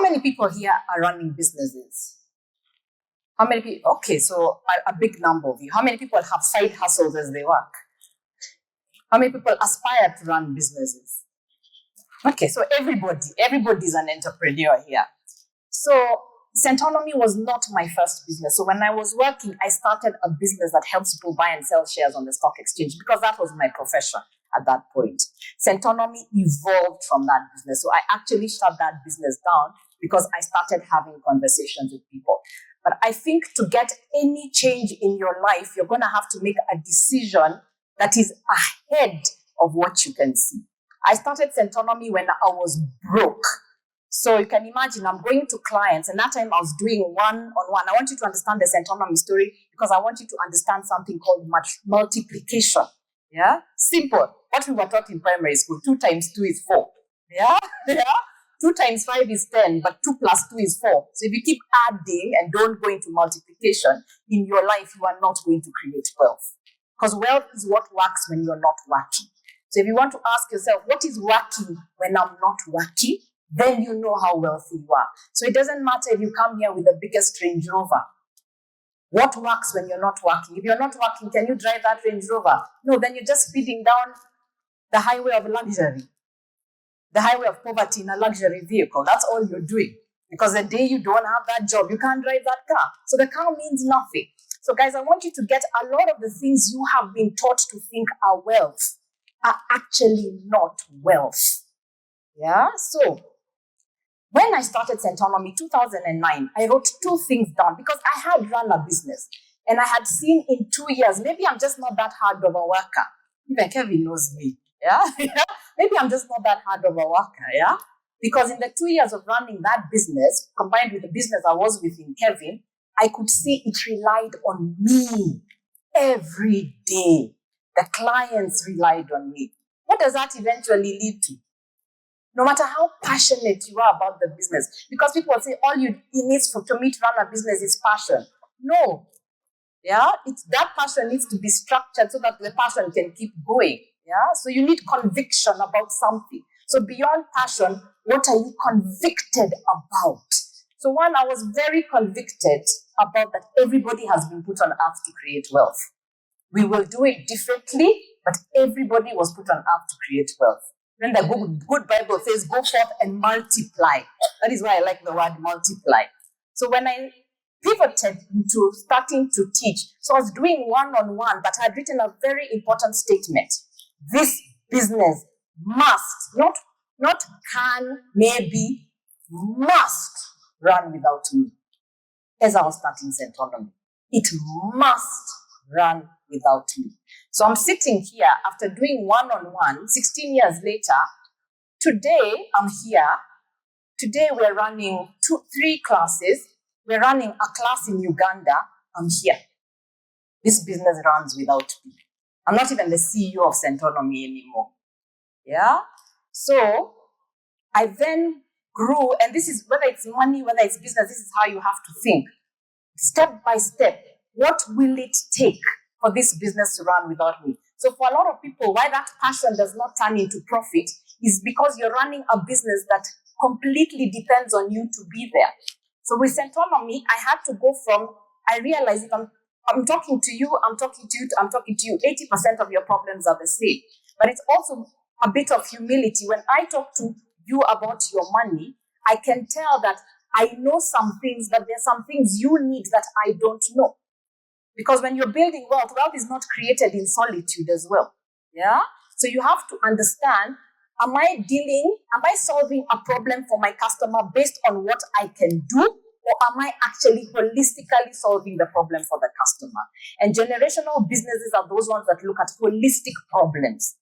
many people here are running businesses? How many people? Okay, so a big number of you. How many people have side hustles as they work? How many people aspire to run businesses? Okay, so everybody's an entrepreneur here. So Centonomy was not my first business. So when I was working, I started a business that helps people buy and sell shares on the stock exchange because that was my profession at that point. Centonomy evolved from that business. So I actually shut that business down because I started having conversations with people. But I think to get any change in your life, you're going to have to make a decision that is ahead of what you can see. I started Centonomy when I was broke. So you can imagine I'm going to clients, and that time I was doing one-on-one. I want you to understand the Centonomy story because I want you to understand something called multiplication. Yeah? Simple. What we were taught in primary school, 2 times 2 is 4. Yeah? Yeah? 2 times 5 is 10, but 2 plus 2 is 4. So if you keep adding and don't go into multiplication, in your life, you are not going to create wealth. Because wealth is what works when you're not working. So if you want to ask yourself, what is working when I'm not working? Then you know how wealthy you are. So it doesn't matter if you come here with the biggest Range Rover. What works when you're not working? If you're not working, can you drive that Range Rover? No, then you're just speeding down the highway of luxury. The highway of poverty in a luxury vehicle. That's all you're doing. Because the day you don't have that job, you can't drive that car. So the car means nothing. So guys, I want you to get a lot of the things you have been taught to think are wealth are actually not wealth. Yeah? So when I started Centonomy 2009, I wrote 2 things down because I had run a business and I had seen in 2 years, maybe I'm just not that hard of a worker. Even Kevin knows me. Yeah? Maybe I'm just not that hard of a worker. Yeah? Because in the 2 years of running that business, combined with the business I was with in Kevin, I could see it relied on me every day. The clients relied on me. What does that eventually lead to? No matter how passionate you are about the business, because people say all you need to me to run a business is passion. No. Yeah, that passion needs to be structured so that the passion can keep going. Yeah, so you need conviction about something. So beyond passion, what are you convicted about? So one, I was very convicted about that everybody has been put on earth to create wealth. We will do it differently, but everybody was put on earth to create wealth. Then the good Bible says, go forth and multiply. That is why I like the word multiply. So when I pivoted into starting to teach, so I was doing one-on-one, but I had written a very important statement. This business must, not can, maybe, must run without me. As I was starting Centonomy, it must run without me. So I'm sitting here after doing one-on-one, 16 years later. Today, I'm here. Today, we're running 3 classes. We're running a class in Uganda. I'm here. This business runs without me. I'm not even the CEO of Centonomy anymore. Yeah? So I then grew, and this is, whether it's money, whether it's business, this is how you have to think. Step by step, what will it take for this business to run without me? So for a lot of people, why that passion does not turn into profit is because you're running a business that completely depends on you to be there. So with Centonomy, I had to go from, I realized if I'm talking to you, I'm talking to you, 80% of your problems are the same. But it's also a bit of humility. When I talk to you about your money, I can tell that I know some things, but there's some things you need that I don't know. Because when you're building wealth, wealth is not created in solitude as well. Yeah? So you have to understand, am I solving a problem for my customer based on what I can do? Or am I actually holistically solving the problem for the customer? And generational businesses are those ones that look at holistic problems.